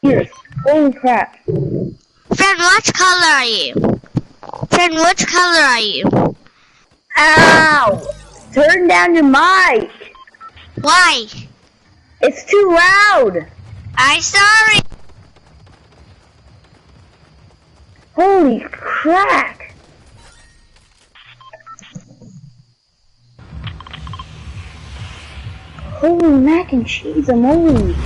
Here. Holy crap. Friend, what color are you? Friend, which color are you? Ow! Turn down your mic. Why? It's too loud. I'm sorry. Holy crap. Holy mac and cheese, amoli.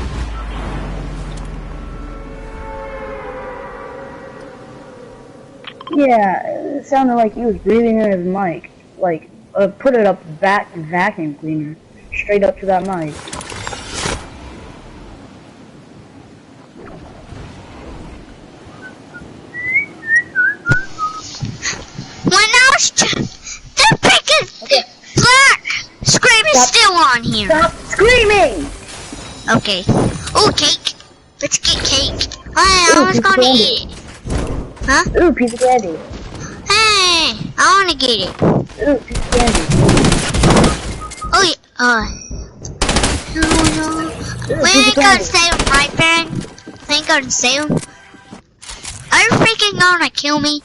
Yeah, it sounded like he was breathing in his mic. Like, put it up back vacuum cleaner. Straight up to that mic. When I was the freaking black scream is still on here. Stop screaming! Okay. Oh, cake. Let's get cake. I was gonna eat it. Huh? Ooh, piece of candy. Hey, I wanna get it. Ooh, piece of candy. Oh yeah. No. We ain't gonna save him, right, friend? We ain't gonna save him. Are you freaking gonna kill me?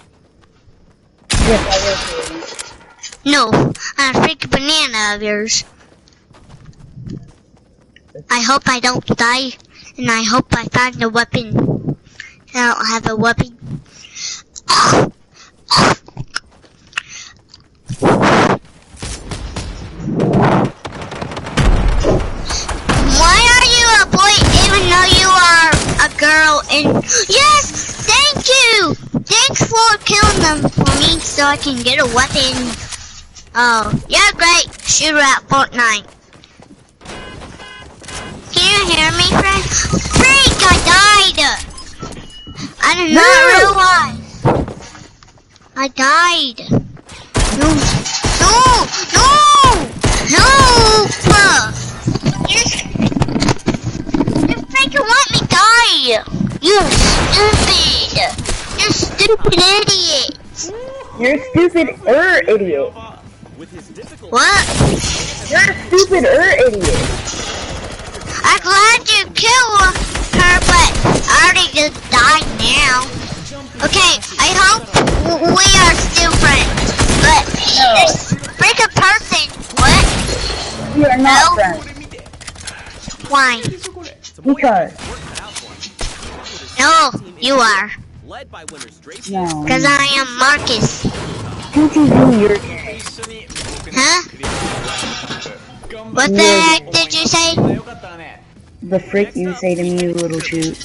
Yes, I will kill you. No, I'm a freaking banana of yours. I hope I don't die, and I hope I find a weapon. I don't have a weapon. Why are you a boy even though you are a girl? And yes, thank you. Thanks for killing them for me so I can get a weapon. Oh, yeah, great. Shooter at Fortnite. Can you hear me, friend? Freak, I died. I did not realize. I died. No. You freaking let me die. You stupid idiot. You're a stupid idiot. What? You're a stupid idiot. I'm glad you killed her, but I already just died now. Okay, I hope we are still friends. But this freaking person, what? We are not friends. Why? Because. No, you are. No. Because I am Marcus. PTV, you're gay. Huh? What the heck did you say? The frick you say to me, you little shoot.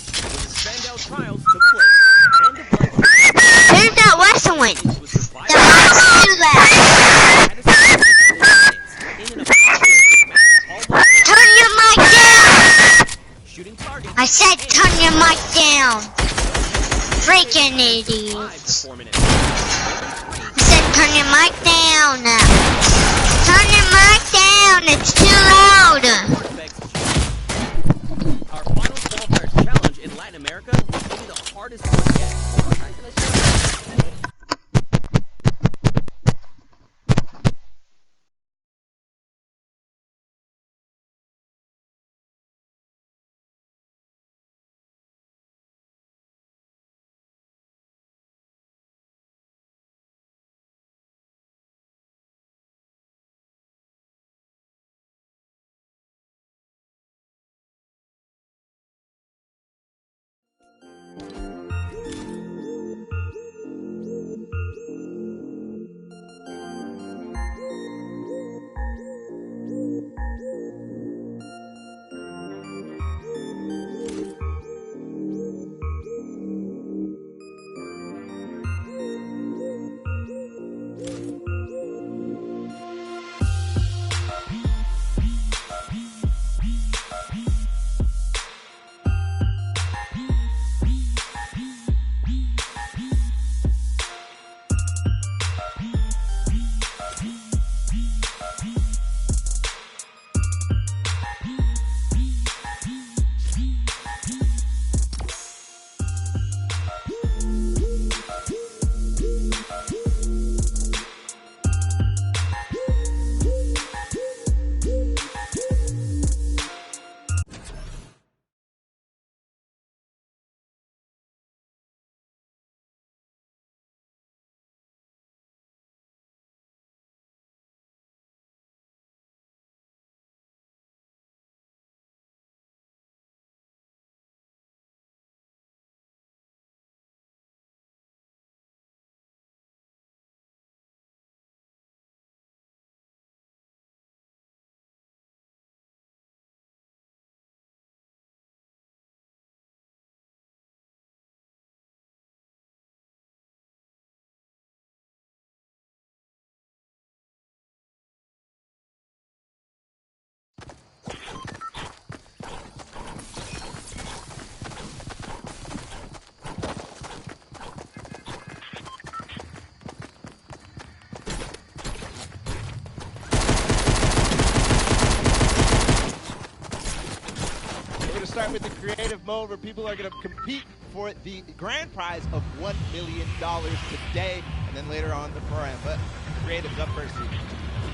Who's that whistling? The monster do that. Turn your mic down! I said turn your mic down. Freaking idiots. I said turn your mic down. Turn your mic down, it's too loud. Our final qualifiers challenge in Latin America will be the hardest one yet. start with the creative mode where people are going to compete for the grand prize of $1 million today, and then later on the pro-am. But creative's up first.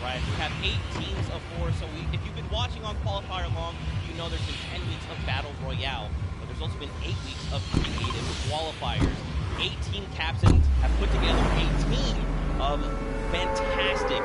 Right, we have 8 teams of 4, so if you've been watching on Qualifier long, you know there's been 10 weeks of Battle Royale, but there's also been 8 weeks of creative qualifiers. 8 team captains have put together a team of fantastic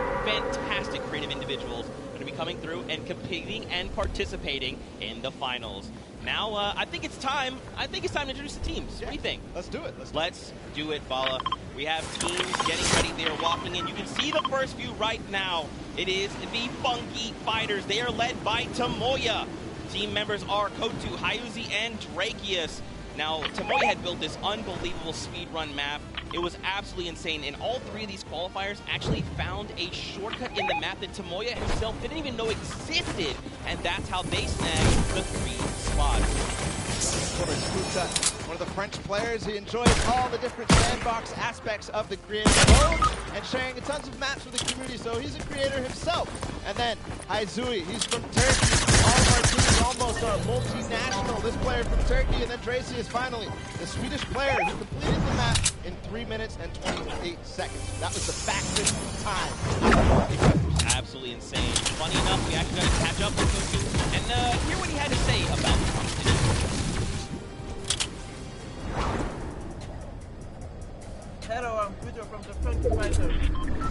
creative individuals that are going to be coming through and competing and participating in the finals. Now, I think it's time to introduce the teams. What do you think? Let's do it. Let's do it, Bala. We have teams getting ready. They are walking in. You can see the first few right now. It is the Funky Fighters. They are led by Tomoya. Team members are Kotu, Hyuzi, and Drakius. Now, Tomoya had built this unbelievable speedrun map. It was absolutely insane, and all 3 of these qualifiers actually found a shortcut in the map that Tomoya himself didn't even know existed, and that's how they snagged the 3 spots. One of the French players, he enjoys all the different sandbox aspects of the creative mode and sharing tons of maps with the community, so he's a creator himself. And then Hyuzi, he's from Turkey. All of our teams almost are multinational. This player from Turkey, and then Tracy is finally the Swedish player who completed the map in 3 minutes and 28 seconds. That was the fastest time. Absolutely insane. Funny enough, we actually got to catch up with Kotu and hear what he had to say about the competition. Hello, I'm Kujo from the Funky Fighters.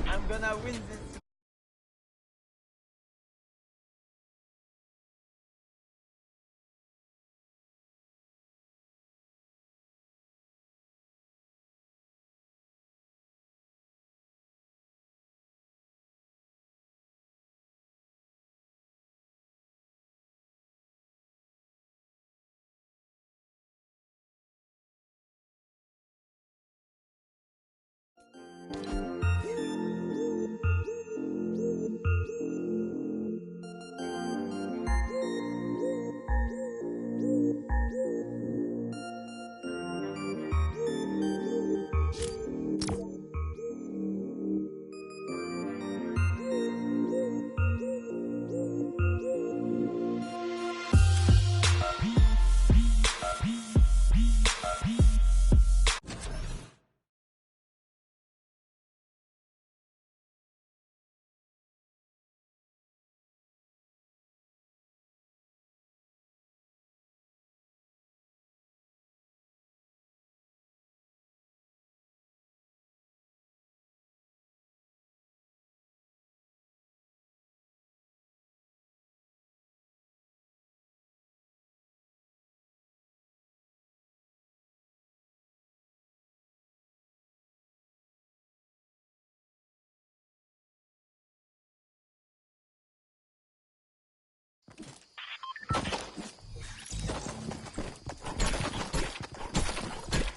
I'm gonna win this.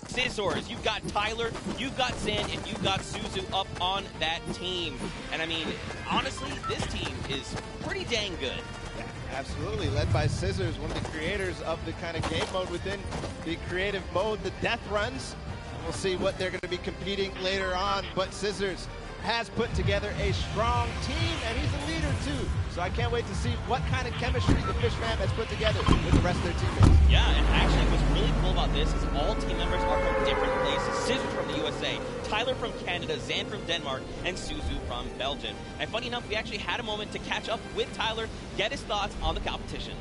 Scissors, you've got Tyler, you've got Zan, and you've got Suzu up on that team. And I mean, honestly, this team is pretty dang good. Yeah, absolutely. Led by Scissors, one of the creators of the kind of game mode within the creative mode, the death runs. And we'll see what they're going to be competing later on. But Scissors has put together a strong team, and he's a leader too. So I can't wait to see what kind of chemistry the Fish Fam has put together with the rest of their teammates. Yeah, and actually what's really cool about this is all team members are from different places. Scissors from the USA, Tyler from Canada, Zan from Denmark, and Suzu from Belgium. And funny enough, we actually had a moment to catch up with Tyler, get his thoughts on the competition.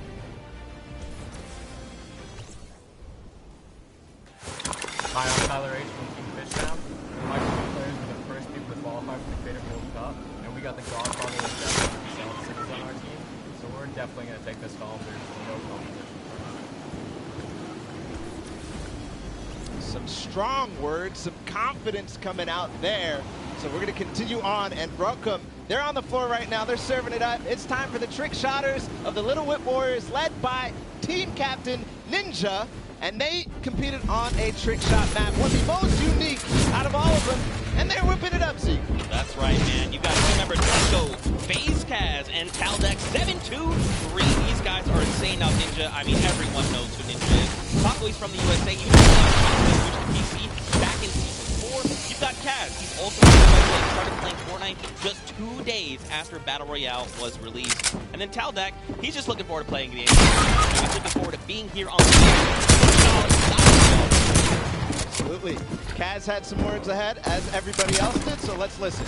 Hi, I'm Tyler H. from Team Fish Fam. My two players were the first people to qualify for the Creative World Cup, and we got the Godfather of Death Scissors on our team, so we're definitely going to take this home. There's no competition for us. Some strong words, some confidence coming out there. So we're going to continue on, and Rokum, they're on the floor right now. They're serving it up. It's time for the trick shotters of the Little Whip Warriors, led by team captain Ninja. And they competed on a trick shot map, one of the most unique out of all of them, and they're whipping it up, Zeke. That's right, man. You got team member Taco, FaZe Kaz, and Taldex 723. These guys are insane now, Ninja. I mean, everyone knows who Ninja is. Taco is from the USA. You know, PC back in season 4. You've got Kaz. He's also started playing Fortnite just 2 days after Battle Royale was released. And then Taldak, he's just looking forward to playing the game. He's looking forward to being here on the game. Absolutely. Kaz had some words ahead, as everybody else did, so let's listen.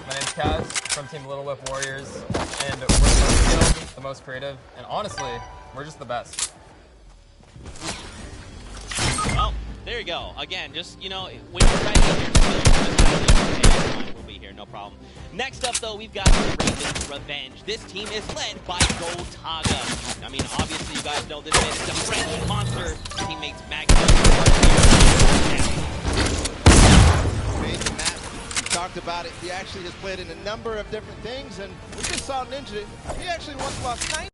My name's Kaz from Team Little Whip Warriors, and we're the most skilled, the most creative, and honestly, we're just the best. Well, there you go. Again, just, you know, when you're ready, we'll be here, no problem. Next up, though, we've got Raven's Revenge. This team is led by Gotaga. I mean, obviously, you guys know this man is a French monster. Teammates Magnus. Amazing Matt. We talked about it. He actually has played in a number of different things, and we just saw Ninja. He actually once lost 9.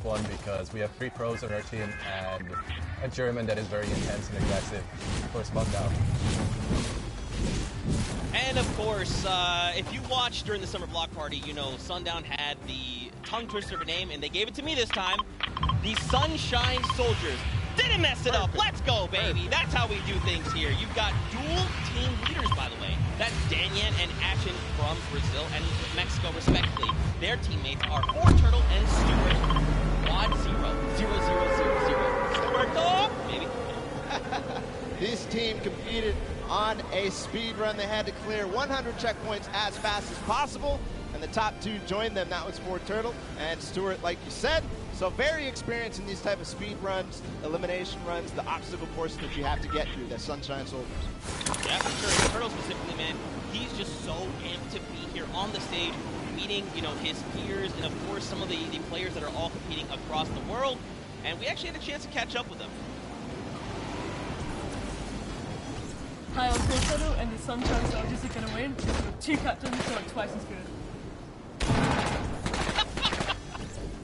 One, because we have 3 pros on our team and a German that is very intense and aggressive. Of course, Sundown. And of course, if you watched during the summer block party, you know Sundown had the tongue twister of a name, and they gave it to me this time. The Sunshine Soldiers. Didn't mess it up. Let's go, baby. That's how we do things here. You've got dual team leaders, by the way. That's Danyan and Ashen from Brazil and Mexico, respectively. Their teammates are Turtle and Stuart. Quad 0-0-0-0-0. Stuart, dog, maybe. This team competed on a speed run. They had to clear 100 checkpoints as fast as possible, and the top 2 joined them. That was Turtle and Stuart, like you said. So very experienced in these type of speed runs, elimination runs, the obstacle courses that you have to get through, the Sunshine Soldiers. Yeah, for sure. Turtle specifically, man, he's just so amped to be here on the stage, meeting, you know, his peers, and of course some of the players that are all competing across the world. And we actually had a chance to catch up with them. Hi, I'm Turtle, and the Sunshine Soldiers are going to win because we've 2 captains, so twice as good.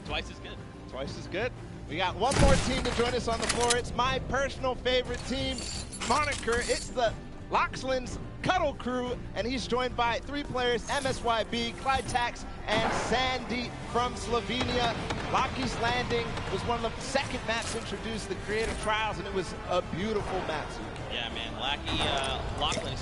Twice as good. Twice as good. We got one more team to join us on the floor. It's my personal favorite team moniker. It's the Loxland's Cuddle Crew, and he's joined by 3 players, MSYB, Clytax, and Sandy from Slovenia. Lockie's Landing was one of the second maps introduced, the creative trials, and it was a beautiful map. Yeah, man. Lachlan,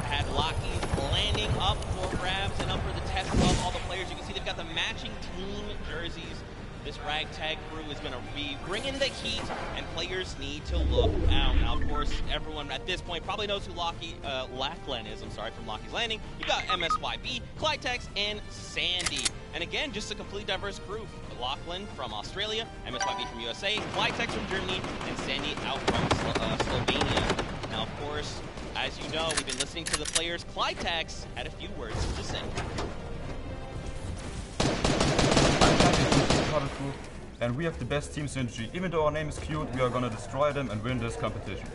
had Lockie landing up for grabs and up for the test of all the players. You can see they've got the matching team jerseys. This ragtag crew is going to be bringing the heat, and players need to look out. Now, of course, everyone at this point probably knows who Lachlan is. I'm sorry, from Lockie's Landing. You've got MSYB, Clytex, and Sandy. And again, just a completely diverse crew. Lachlan from Australia, MSYB from USA, Clytex from Germany, and Sandy out from Slovenia. Now, of course, as you know, we've been listening to the players. Clytex had a few words to say. lighthearted group, and we have the best team synergy. Even though our name is cute, we are gonna destroy them and win this competition.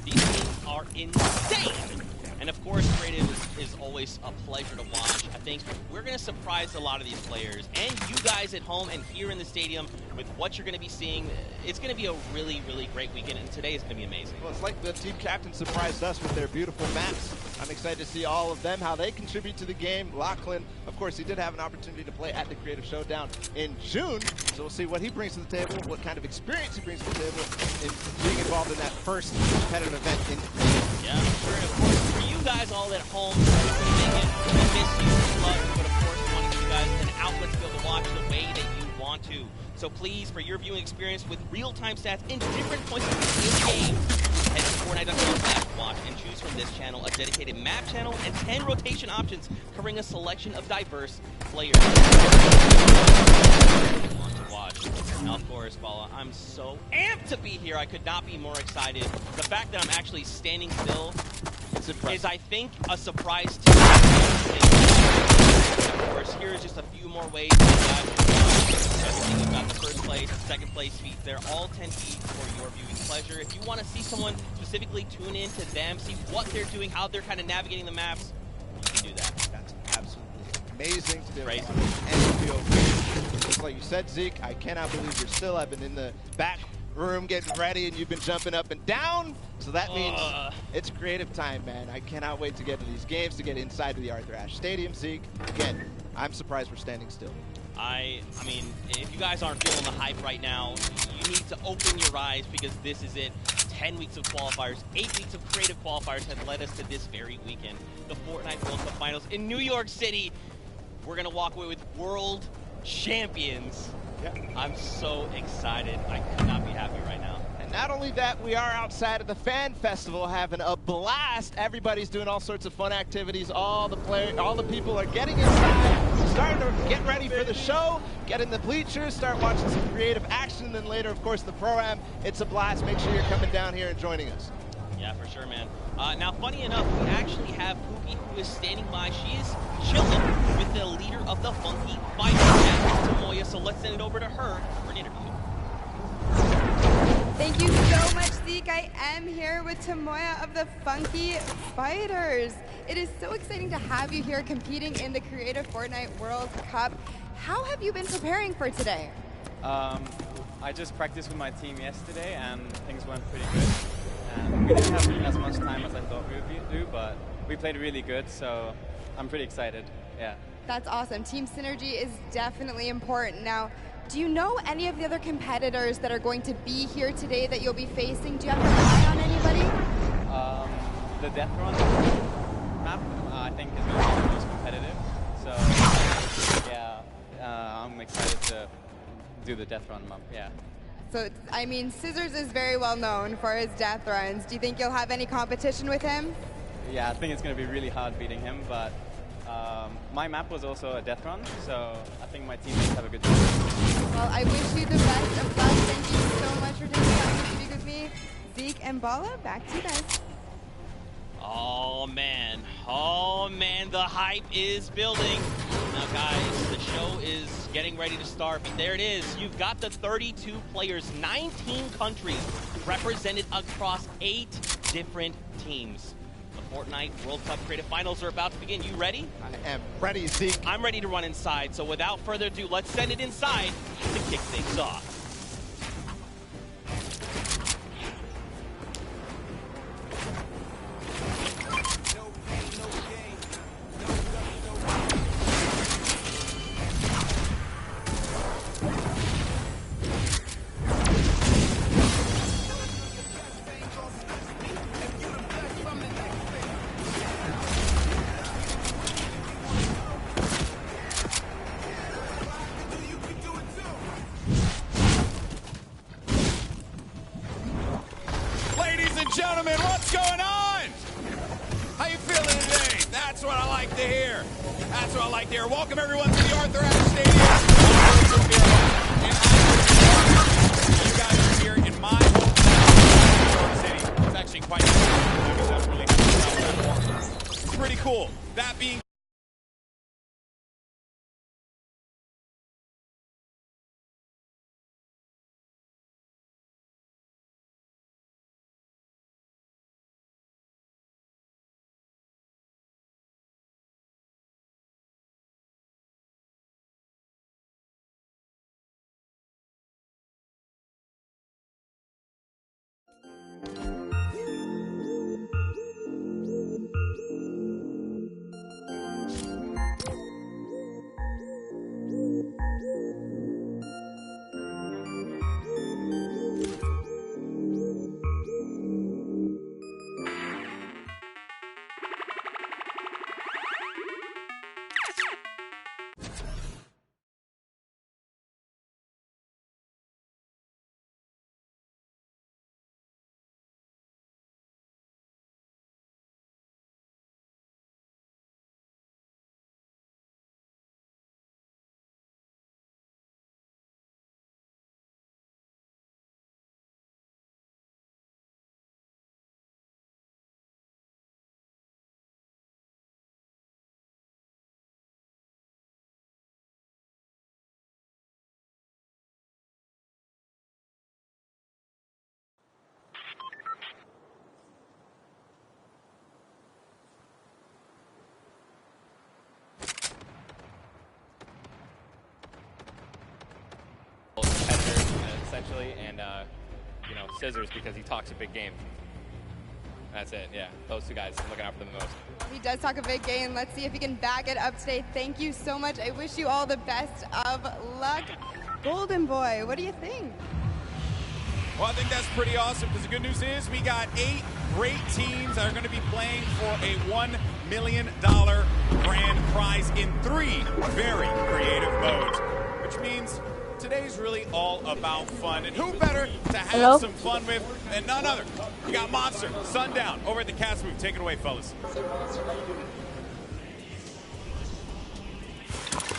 These teams are insane! And of course, Creative is always a pleasure to watch. I think we're going to surprise a lot of these players and you guys at home and here in the stadium with what you're going to be seeing. It's going to be a really, really great weekend, and today is going to be amazing. Well, it's like the team captain surprised us with their beautiful maps. I'm excited to see all of them, how they contribute to the game. Lachlan, of course, he did have an opportunity to play at the Creative Showdown in June, so we'll see what he brings to the table, what kind of experience he brings to the table in being involved in that first competitive event in Creative. Yeah, sure. And of course, for you guys all at home, we miss you, we love you, but of course, we want to give you guys an outlet to be able to watch the way that you want to. So please, for your viewing experience with real-time stats in different points of the game, head to Fortnite.com/watch and choose from this channel a dedicated map channel and 10 rotation options covering a selection of diverse players. Watch. Now, of course, Bala, I'm so amped to be here. I could not be more excited. The fact that I'm actually standing still is, I think, a surprise to me. Of course, here is just a few more ways to everything. You've got the first place, second place feeds. They're all 10 feet for your viewing pleasure. If you want to see someone specifically tune in to them, see what they're doing, how they're kind of navigating the maps, you can do that. That's absolutely amazing to be able to and feel. Just like you said, Zeke, I cannot believe you're still. I've been in the back room getting ready, and you've been jumping up and down. So that means it's creative time, man. I cannot wait to get to these games, to get inside to the Arthur Ashe Stadium, Zeke. Again, I'm surprised we're standing still. I mean, if you guys aren't feeling the hype right now, you need to open your eyes because this is it. 10 weeks of qualifiers, 8 weeks of creative qualifiers have led us to this very weekend. The Fortnite World Cup Finals in New York City. We're going to walk away with world champions. Yeah. I'm so excited. I could not be happy right now. And not only that, we are outside of the fan festival having a blast. Everybody's doing all sorts of fun activities. All the people are getting inside, starting to get ready for the show, get in the bleachers, start watching some creative action, and then later, of course, the pro-am. It's a blast. Make sure you're coming down here and joining us. Yeah, for sure, man. Now, funny enough, we actually have Pookie, who is standing by. She is chilling with the leader of the Funky Fighters, Tamoya, so let's send it over to her for an interview. Thank you so much, Zeke. I am here with Tamoya of the Funky Fighters. It is so exciting to have you here competing in the Creative Fortnite World Cup. How have you been preparing for today? I just practiced with my team yesterday and things went pretty good. We didn't have as much time as I thought we would do, but we played really good, so I'm pretty excited. Yeah. That's awesome. Team synergy is definitely important. Now, do you know any of the other competitors that are going to be here today that you'll be facing? Do you have an eye on anybody? The Death Run map, I think, is going to be the most competitive. So, yeah, I'm excited to do the Death Run map, yeah. So, I mean, Scissors is very well known for his death runs. Do you think you'll have any competition with him? Yeah, I think it's going to be really hard beating him, but my map was also a death run, so I think my teammates have a good chance. Well, I wish you the best of luck. Thank you so much for taking the time to speak with me. Zeke and Bala, back to you guys. Oh man, the hype is building. Now guys, the show is getting ready to start, but there it is. You've got the 32 players, 19 countries represented across 8 different teams. The Fortnite World Cup Creative Finals are about to begin. You ready? I am ready, Zeke. I'm ready to run inside, so without further ado, let's send it inside to kick things off. Gentlemen, what's going on? How you feeling today? That's what I like to hear. That's what I like to hear. Welcome everyone to the Arthur Ashe Stadium. You guys are here in my home city. It's actually quite nice. It's pretty cool. That being obviously, and you know, Scissors because he talks a big game. That's it, yeah. Those two guys, I'm looking out for them the most. He does talk a big game. Let's see if he can back it up today. Thank you so much. I wish you all the best of luck. Golden Boy, what do you think? Well, I think that's pretty awesome because the good news is we got 8 great teams that are going to be playing for a $1 million grand prize in 3 very creative modes, which means today's really all about fun. And who better to have some fun with than none other? We got Monster, Sundown, over at the Cats booth. Take it away, fellas.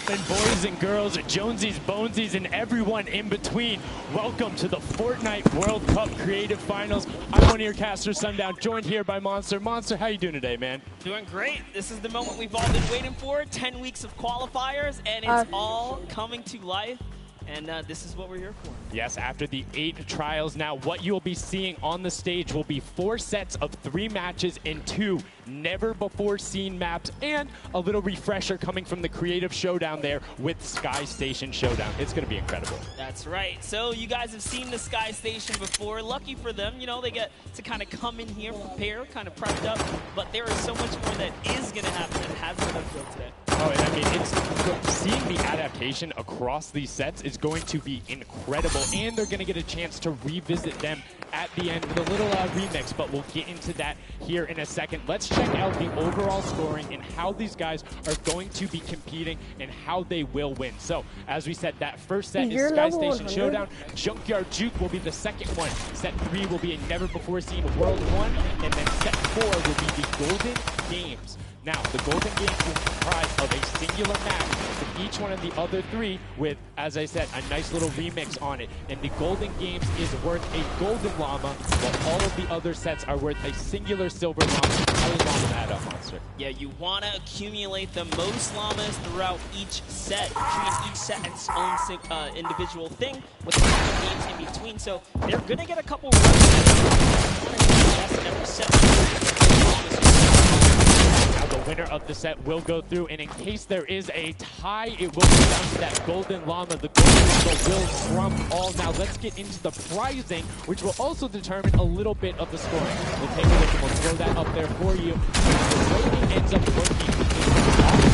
And boys and girls, Jonesies, Bonesies, and everyone in between, welcome to the Fortnite World Cup Creative Finals. I'm one of your casters, Sundown, joined here by Monster. Monster, how you doing today, man? Doing great. This is the moment we've all been waiting for. 10 weeks of qualifiers, and it's all coming to life. And this is what we're here for. Yes, after the 8 trials now, what you'll be seeing on the stage will be 4 sets of 3 matches in 2 never-before-seen maps, and a little refresher coming from the Creative Showdown there with Sky Station Showdown. It's going to be incredible. That's right. So you guys have seen the Sky Station before. Lucky for them, you know, they get to kind of come in here, prepare, kind of prepped up. But there is so much more that is going to happen that has been unveiled today. Oh, and I mean, it's seeing the adaptation across these sets is going to be incredible, and they're going to get a chance to revisit them at the end with a little remix, but we'll get into that here in a second. Let's check out the overall scoring and how these guys are going to be competing and how they will win. So, as we said, that first set is Sky Station Showdown. Junkyard Juke will be the second one. Set 3 will be a never-before-seen World 1, and then set 4 will be the Golden Games. Now, the Golden Games will comprise of a singular match for each one of the other 3 with, as I said, a nice little remix on it. And the Golden Games is worth a golden llama, while all of the other sets are worth a singular silver llama. How is llama add up, Monster? Yeah, you want to accumulate the most llamas throughout each set, treating each set its own individual thing with the games in between. So they're going to get a couple runs at every set. Now the winner of the set will go through, and in case there is a tie, it will come down to that golden llama. The golden llama will trump all. Now let's get into the prizing, which will also determine a little bit of the scoring. We'll take a look and we'll throw that up there for you. The way it ends up working is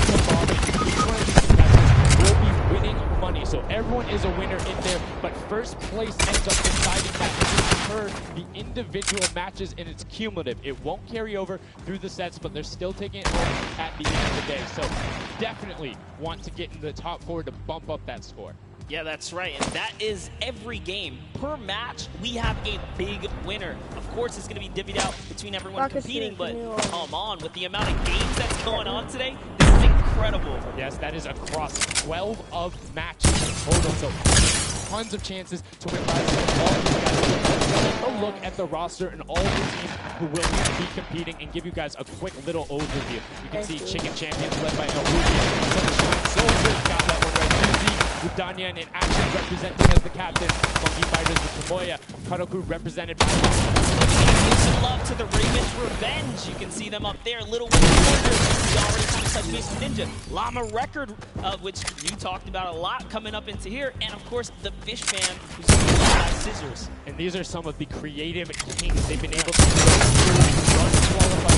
each one of these contestants will be winning money. So everyone is a winner in there, but first place ends up deciding that per the individual matches, and it's cumulative. It won't carry over through the sets, but they're still taking it home at the end of the day. So definitely want to get in the top 4 to bump up that score. Yeah, that's right, and that is every game. Per match, we have a big winner. Of course, it's going to be divvied out between everyone competing, but come on, with the amount of games that's going on today, this is incredible. Yes, that is across 12 of matches total, so tons of chances to win prizes with all these guys. Let's take a look at the roster and all the teams who will be competing and give you guys a quick little overview. You can see Chicken Champions led by Elite3Jays's, Sunshine Soldiers got that one right. With Danyan in action representing as the captain. Funky Fighters with Tomoya. Karoku represented by Some love to the Ravens Revenge. You can see them up there. Little Wing Warriors. We already kind of touched base with Ninja. Llama Record, which you talked about a lot coming up into here. And of course, the Fish Man, who's Scissors. And these are some of the creative kings they've been able to run qualify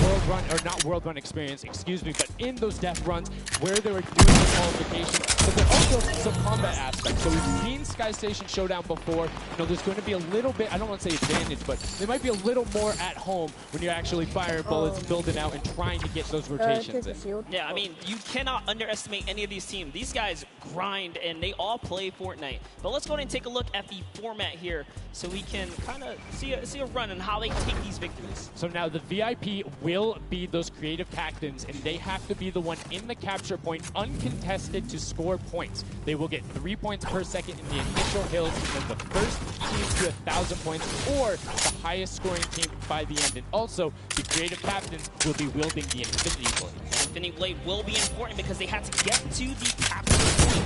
World Run, or not World Run experience, excuse me, but in those death runs where they were doing the qualification, but there are also some combat aspects. So we've seen Sky Station Showdown before. You know, there's going to be a little bit, I don't want to say advantage, but there might be a little more at home when you're actually firing bullets, building out, and trying to get those rotations in. Yeah, I mean, you cannot underestimate any of these teams. These guys grind, and they all play Fortnite. But let's go ahead and take a look at the format here so we can kind of see a run on how they take these victories. So now the VIP will be those creative captains, and they have to be the one in the capture point uncontested to score points. They will get 3 points per second in the initial hills, and then the first team to 1,000 points, or the highest scoring team by the end. And also, the creative captains will be wielding the Infinity Blade. Infinity Blade will be important because they have to get to the capture point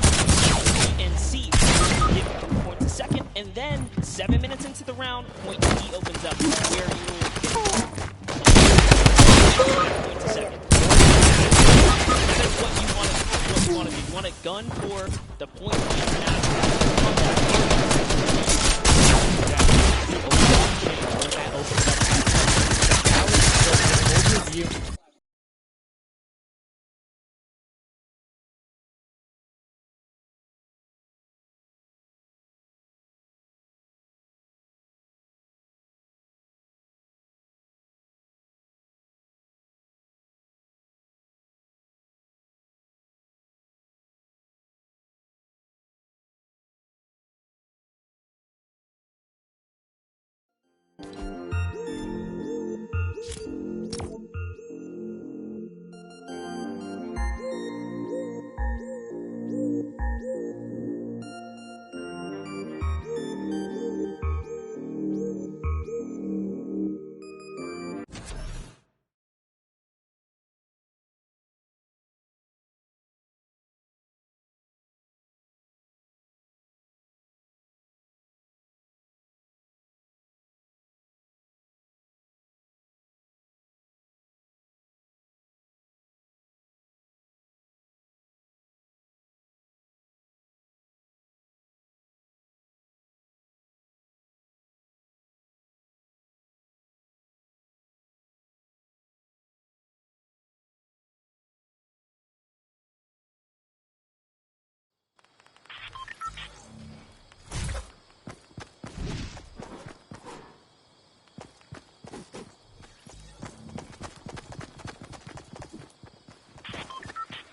and C. Give 3 points a second, and then 7 minutes into the round, point D opens up where you will get points a second. That's what you want to do. You want a gun for the point D match.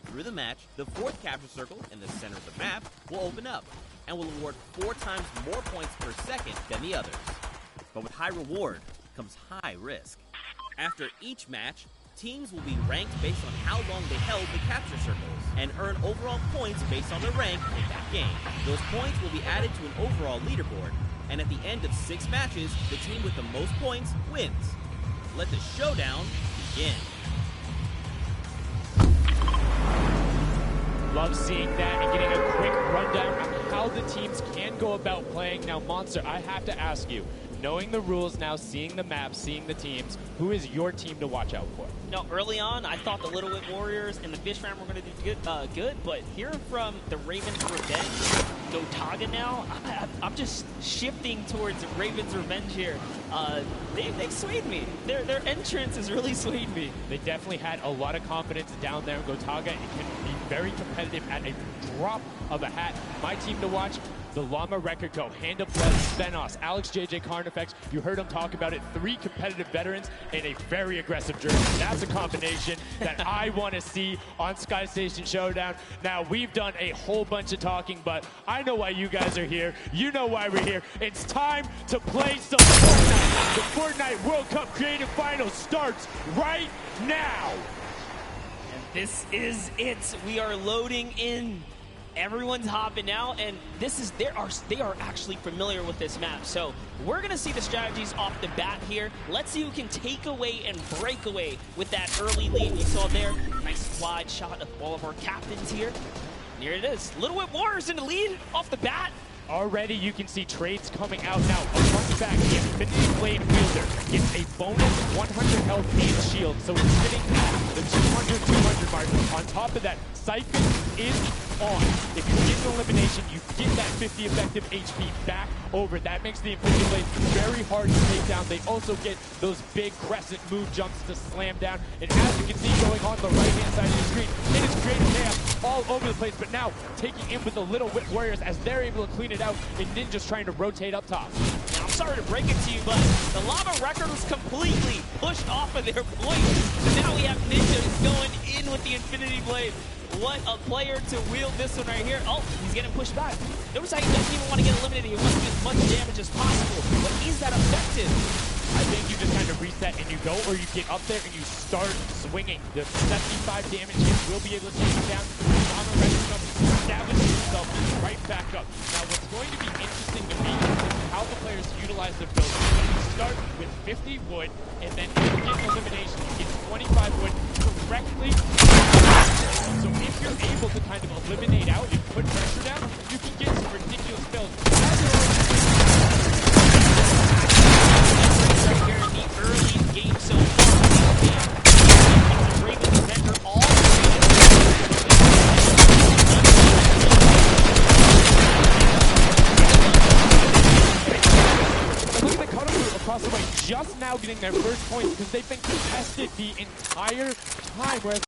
Through the match, the fourth capture circle in the center of the map will open up and will award 4 times more points per second than the others. But with high reward comes high risk. After each match, teams will be ranked based on how long they held the capture circles and earn overall points based on their rank in that game. Those points will be added to an overall leaderboard, and at the end of 6 matches, the team with the most points wins. Let the showdown begin. Love seeing that and getting a quick rundown on how the teams can go about playing. Now, Monster, I have to ask you, knowing the rules now, seeing the map, seeing the teams, who is your team to watch out for? No, early on, I thought the Little Wit Warriors and the Fish Ram were going to do good, but hearing from the Ravens Revenge, Gotaga now, I'm just shifting towards Ravens Revenge here. They've swayed me. Their entrance has really swayed me. They definitely had a lot of confidence down there in Gotaga. It can be very competitive at a drop of a hat. My team to watch, the Llama Record Co. Hand of Blood, Spenos, Alex JJ Carnifex. You heard him talk about it. 3 competitive veterans and a very aggressive jersey. That's a combination that I want to see on Sky Station Showdown. Now, we've done a whole bunch of talking, but I know why you guys are here. You know why we're here. It's time to play some Fortnite. The Fortnite World Cup Creative Finals starts right now. And this is it. We are loading in. Everyone's hopping out, and they are actually familiar with this map. So we're gonna see the strategies off the bat here. Let's see who can take away and break away with that early lead. You saw there, nice wide shot of all of our captains here. And here it is, Little Wit Warriors in the lead off the bat. Already you can see trades coming out now. A front back, the Infinity Blade wielder gets a bonus 100 health and shield, so it's sitting at the 200 mark. On top of that, Siphon is on. If you get an elimination, you get that 50 effective HP back over. That makes the Infinity Blade very hard to take down. They also get those big crescent move jumps to slam down. And as you can see going on the right-hand side of the screen, it is creating chaos all over the place, but now taking in with the Little Wit Warriors as they're able to clean it out, and Ninja's trying to rotate up top. Now, I'm sorry to break it to you, but the Llama Record was completely pushed off of their point. So now we have Ninja going in with the Infinity Blade. What a player to wield this one right here. Oh, he's getting pushed back. Notice how he doesn't even want to get eliminated. He wants to do as much damage as possible. But is that effective? I think you just kind of reset and you go, or you get up there and you start swinging. The 75 damage hit will be able to take you down. Llama Record establishes himself right back up. Now, what's going to be interesting to me is how the players utilize their building. You start with 50 wood, and then if you get elimination, you get 25 wood correctly. So if you're able to kind of eliminate out and put pressure down, you can get some ridiculous builds. Right here in the early game so far. The Ravens defender all just now getting their first points because they've been contested the entire time, whereas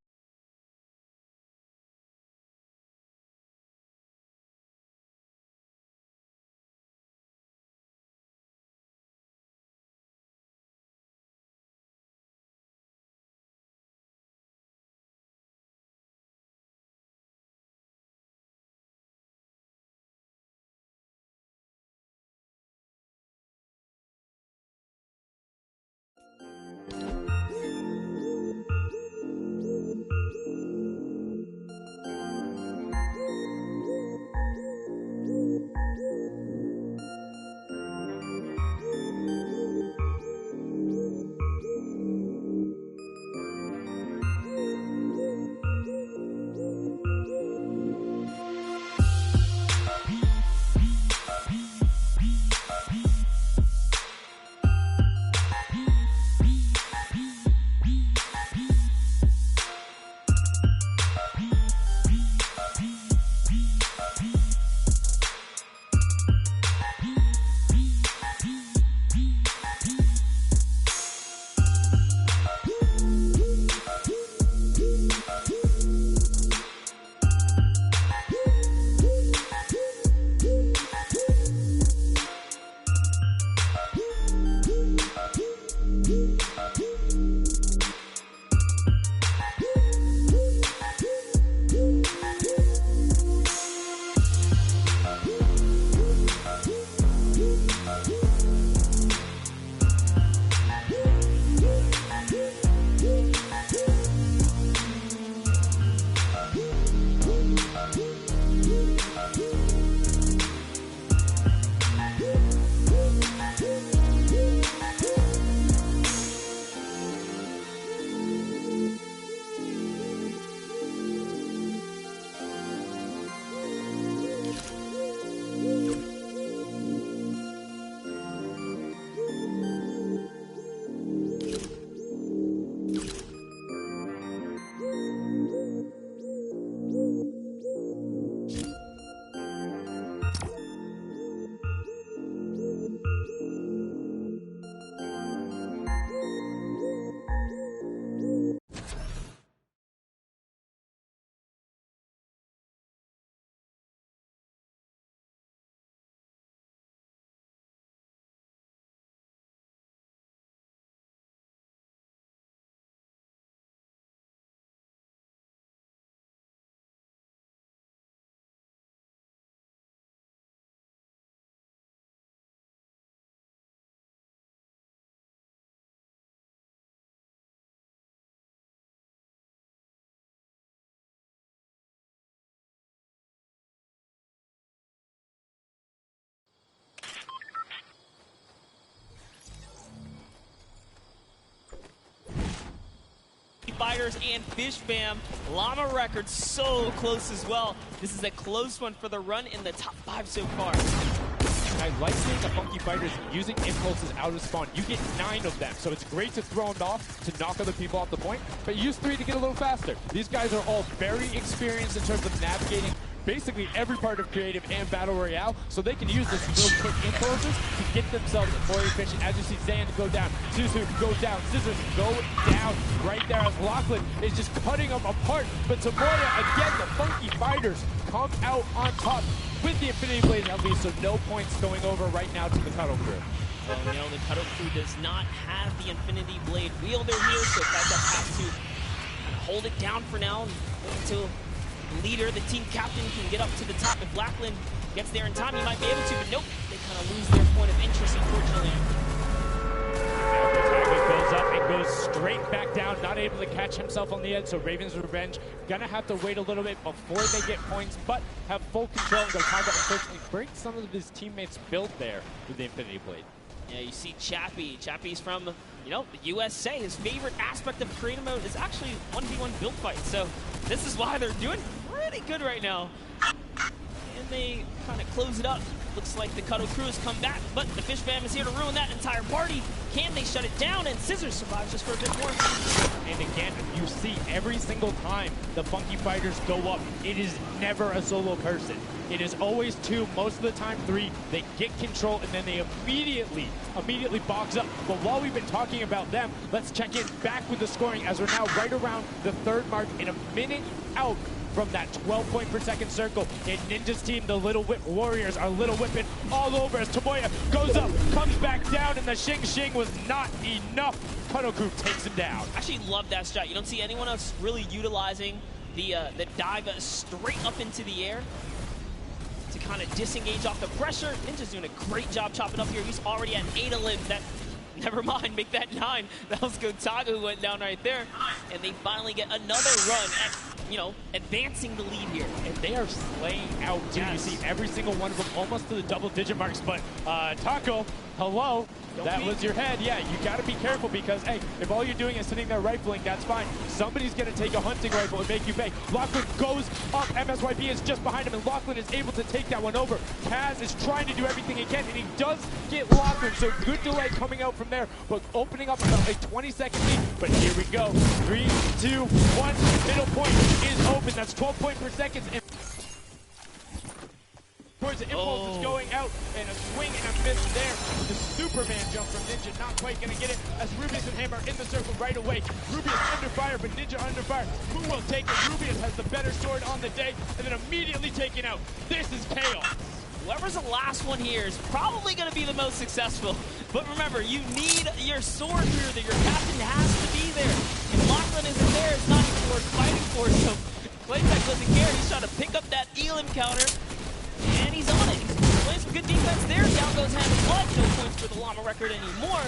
Fighters and Fish Fam. Llama record so close as well. This is a close one for the run in the top 5 so far. I like seeing the Funky Fighters using impulses out of spawn. You get 9 of them, so it's great to throw them off to knock other people off the point, but use 3 to get a little faster. These guys are all very experienced in terms of navigating basically every part of creative and battle royale, so they can use this real quick impulses to get themselves more efficient. As you see Zan go down, Suzu go down, Scissors go down right there as Lachlan is just cutting them apart. But Tamoya, again, the Funky Fighters come out on top with the Infinity Blade LB, so no points going over right now to the Cuddle Crew. Well, you know, the Cuddle Crew does not have the Infinity Blade wielder here, so Feduk has to hold it down for now until the leader, the team captain, can get up to the top. If Lachlan gets there in time, he might be able to, but nope, they kind of lose their point of interest, unfortunately. Goes up and goes straight back down, not able to catch himself on the edge, so Raven's Revenge gonna have to wait a little bit before they get points, but have full control and go Conga unfortunately break some of his teammates' build there with the Infinity Blade. Yeah, you see Chappie. Chappie's from, you know, the USA. His favorite aspect of creative mode is actually 1v1 build fights, so this is why they're doing pretty good right now. And they kind of close it up. Looks like the Cuddle Crew has come back, but the Fish Fam is here to ruin that entire party. Can they shut it down? And Scissors survives just for a bit more. And again, you see every single time the Funky Fighters go up, it is never a solo person. It is always two, most of the time three. They get control and then they immediately box up. But while we've been talking about them, let's check in back with the scoring as we're now right around the third mark in a minute out from that 12 point per second circle. And Ninja's team, the Little Whip Warriors, are Little Whipping all over as Tomoya goes up, comes back down, and the Shing Shing was not enough. Cuddle Crew takes him down. I actually love that shot. You don't see anyone else really utilizing the dive straight up into the air to kind of disengage off the pressure. Ninja's doing a great job chopping up here. He's already at 8 of limbs. Never mind, make that 9. That was Gotaga who went down right there. And they finally get another run at, you know, advancing the lead here. And they are slaying out, too. Yes. You see every single one of them almost to the double-digit marks. But Taco, hello. That was your head. Yeah, you got to be careful because, hey, if all you're doing is sitting there rifling, that's fine. Somebody's going to take a hunting rifle and make you pay. Lachlan goes up. MSYP is just behind him, and Lachlan is able to take that one over. Kaz is trying to do everything he can, and he does get Lachlan, so good delay coming out from there, but opening up about a 20-second lead. But here we go. 3, 2, 1. Middle point is open. That's 12 point per second. Towards the impulse is going out, and a swing and a miss there. The Superman jump from Ninja, not quite going to get it, as Rubius and Hammer in the circle right away. Rubius under fire, but Ninja under fire. Who will take it? Rubius has the better sword on the day, and then immediately taken out. This is chaos. Whoever's the last one here is probably going to be the most successful. But remember, you need your sword here, that your captain has to be there. If Lachlan isn't there, it's not even worth fighting for, so Claytech doesn't care. He's trying to pick up that Elim counter. And he's on it. He's playing some good defense there. Down goes Hand of Blood. No points for the Llama record anymore.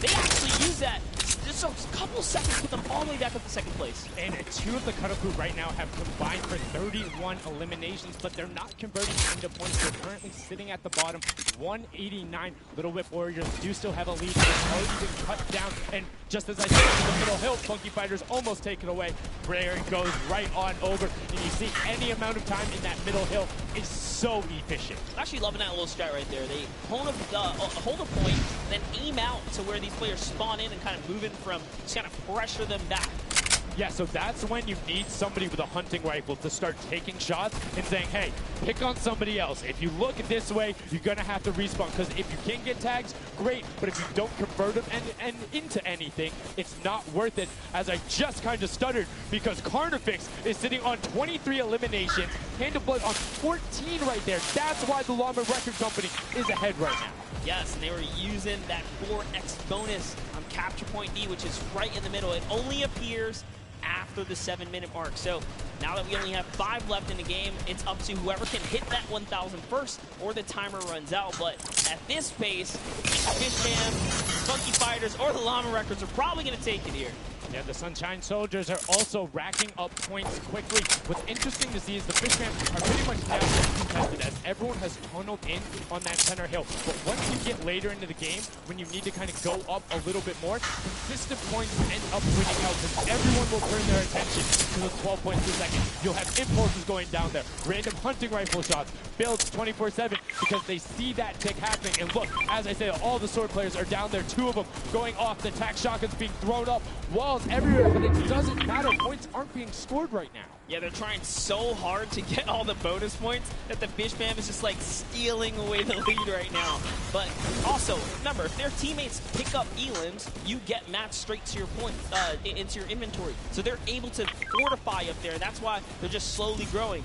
They actually use that. Just a couple seconds put them all the way back up to second place. And 2 of the Cuddle Crew right now have combined for 31 eliminations, but they're not converting into points. They're currently sitting at the bottom, 189. Little Whip Warriors do still have a lead. It's already been cut down, and just as I said, in the middle hill, Funky Fighters almost take it away. Brer goes right on over, and you see any amount of time in that middle hill is so efficient. I'm actually loving that little strat right there. They hold a point, then aim out to where these players spawn in and kind of move in from, just kind of pressure them back. Yeah, so that's when you need somebody with a hunting rifle to start taking shots and saying, hey, pick on somebody else. If you look this way, you're going to have to respawn, because if you can get tags, great, but if you don't convert them and into anything, it's not worth it, as I just kind of stuttered, because Carnifex is sitting on 23 eliminations, Hand of Blood on 14 right there. That's why the Llama Record Company is ahead right now. Yes, and they were using that 4x bonus on Capture Point D, which is right in the middle. It only appears after the 7-minute mark. So now that we only have 5 left in the game, it's up to whoever can hit that 1,000 first or the timer runs out. But at this pace, Fish Fam, Funky Fighters, or the Llama Records are probably going to take it here. Yeah, the Sunshine Soldiers are also racking up points quickly. What's interesting to see is the Fish Fam are pretty much now contested, as everyone has tunneled in on that center hill. But once you get later into the game, when you need to kind of go up a little bit more, consistent points end up winning out, because everyone will turn their attention to the 12 points per second. You'll have impulses going down there, random hunting rifle shots, builds 24/7, because they see that tick happening. And look, as I said, all the sword players are down there, 2 of them going off, the tac shotguns being thrown up, walls everywhere, but it doesn't matter. Points aren't being scored right now. Yeah, they're trying so hard to get all the bonus points that the Fish Fam is just like stealing away the lead right now. But also, remember, if their teammates pick up elims, you get matched straight to your point, into your inventory. So they're able to fortify up there. That's why they're just slowly growing.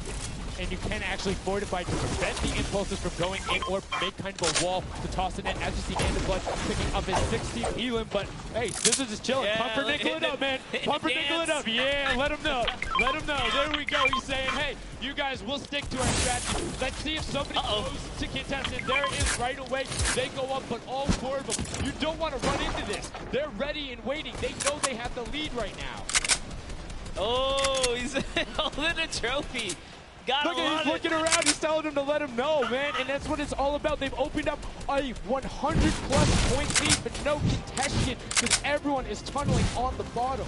And you can actually fortify to prevent the impulses from going in, or make kind of a wall to toss it in, as you see Hand of Blood picking up his 16th elim. But hey, Scissors is chilling. Yeah, Pumpernickel it up, man. Pumpernickel it up. Yeah, let him know. Let him know. There we go. He's saying, hey, you guys will stick to our strategy. Let's see if somebody goes to contest it. There it is right away. They go up, but all 4 of them, you don't want to run into this. They're ready and waiting. They know they have the lead right now. Oh, he's holding a trophy. Look at he's looking around, he's telling him to let him know, man, and that's what it's all about. They've opened up a 100+ point lead, but no contention, because everyone is tunneling on the bottom.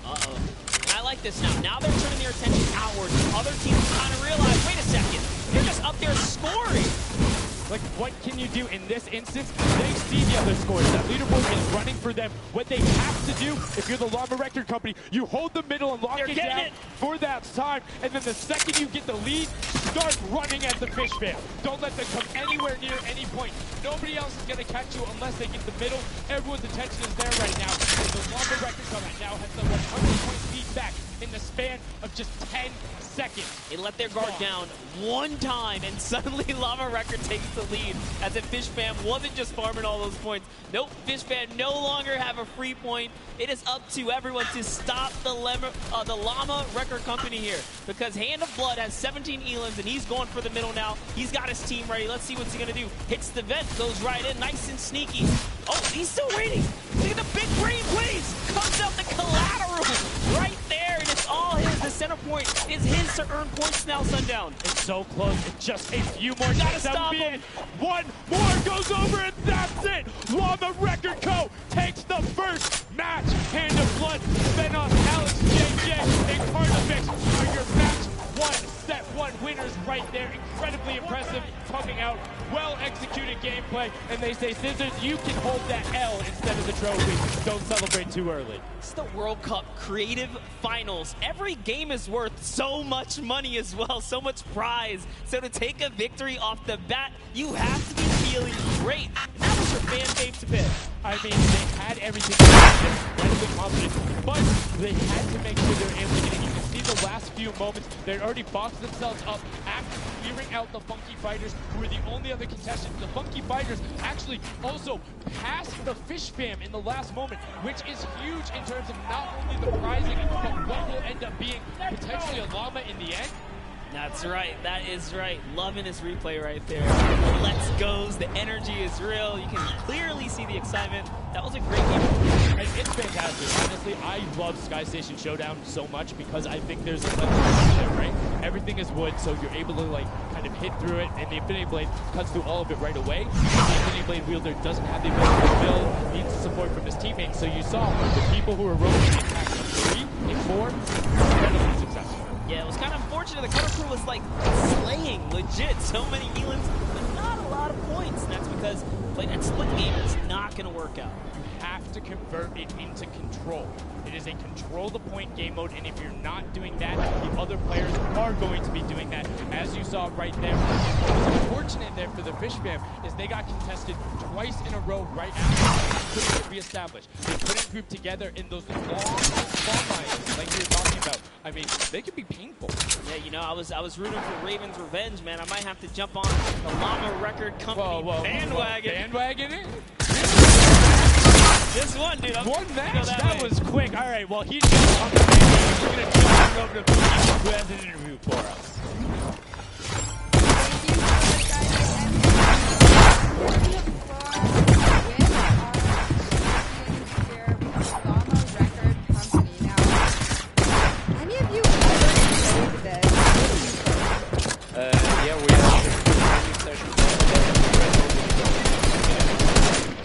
I like this now. Now they're turning their attention outward. Other teams kind of realize, wait a second, you're just up there scoring. Like, what can you do in this instance? They see the other scores. That leaderboard is running for them. What they have to do, if you're the Llama Record Company, you hold the middle and lock it down for that time. And then the second you get the lead, start running at the fish fan. Don't let them come anywhere near any point. Nobody else is going to catch you unless they get the middle. Everyone's attention is there right now. And the Llama Record Company now has the 100-point lead back in the span of just 10 seconds. They let their guard down one time, and suddenly Llama Record takes the lead, as if Fish Fam wasn't just farming all those points. Nope, Fish Fam no longer have a free point. It is up to everyone to stop the Llama Record Company here, because Hand of Blood has 17 Elans, and he's going for the middle now. He's got his team ready. Let's see what's he gonna do. Hits the vent, goes right in, nice and sneaky. Oh, he's still waiting. Look at the big brain blaze. Comes out the collateral right there, and it's all his. The center point is his to earn points now, Sundown. It's so close. It's just a few more. Gotta stop him. One more goes over, and that's it. Llama Record Co. takes the first match. Hand of Blood, Venom, Alex JJ, and Carnifex are your match one, set one winners right there. Incredibly impressive, coming out, well-executed gameplay. And they say, Scissors, you can hold that L instead of the trophy. Don't celebrate too early. It's the World Cup Creative Finals. Every game is worth so much money as well, so much prize. So to take a victory off the bat, you have to be feeling great. That was your fan fave to pick. I mean, they had everything. They're incredibly confident, but they had to make sure they're able to get it. You can see the last few moments, they'd already boxed themselves up after clearing out the Funky Fighters, who were the only other contestants. The Funky Fighters actually also passed the Fish Fam in the last moment, which is huge in terms of not only the prizing, but what will end up being potentially a llama in the end. That's right. That is right. Loving this replay right there. Let's goes. The energy is real. You can clearly see the excitement. That was a great game. It's fantastic. Honestly, I love Sky Station Showdown so much because I think there's a legend there, right? Everything is wood, so you're able to like kind of hit through it, and the Infinity Blade cuts through all of it right away. The Infinity Blade wielder doesn't have the ability to build, needs support from his teammates. So you saw the people who were roaming in packs of 3 and 4, incredibly successful. Yeah, it was kind of unfortunate. The Cutter Crew was like slaying legit so many Elans, but not a lot of points. And that's because playing that split game is not going to work out. You have to convert it into control. It is a control the point game mode, and if you're not doing that, the other players are going to be doing that, as you saw right there. What was unfortunate there for the Fish Fam is they got contested twice in a row right after. They couldn't get reestablished. They couldn't group together in those long lines like you were talking about. I mean, they could be painful. Yeah, you know, I was rooting for Raven's revenge, man. I might have to jump on the Llama Record Company bandwagon. Bandwagon it? This one, dude. One match? That was quick. All right, well, he's going to on the bandwagon. He's going to jump over to Pookie, who has an interview for us. Yeah, we have a session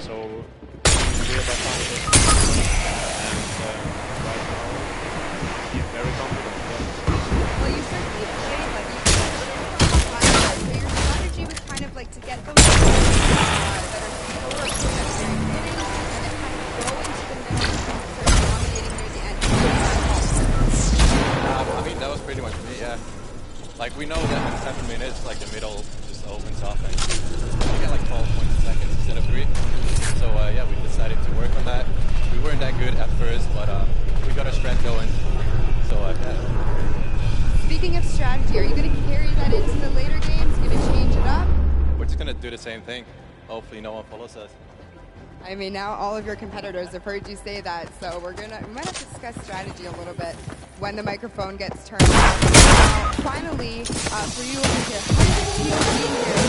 so we have a fun and right now very confident. Well, you certainly played like you so your strategy was kind of like to get those that are slower and then kind of go into the middle and start dominating near the end. I mean, that was pretty much me, yeah. Like, we know that in 7 minutes, like, the middle just opens up and you get like 12 points a second instead of 3. So, yeah, we decided to work on that. We weren't that good at first, but we got our strength going. So, yeah. Speaking of strategy, are you going to carry that into the later games? Going to change it up? We're just going to do the same thing. Hopefully no one follows us. I mean, now all of your competitors have heard you say that, so we might have to discuss strategy a little bit when the microphone gets turned on. Now, finally, for you over here, 100 people being here,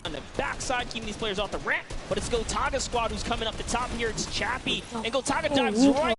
on the backside, keeping these players off the ramp. But it's Gotaga's squad who's coming up the top here. It's Chappie, and Gotaga dives right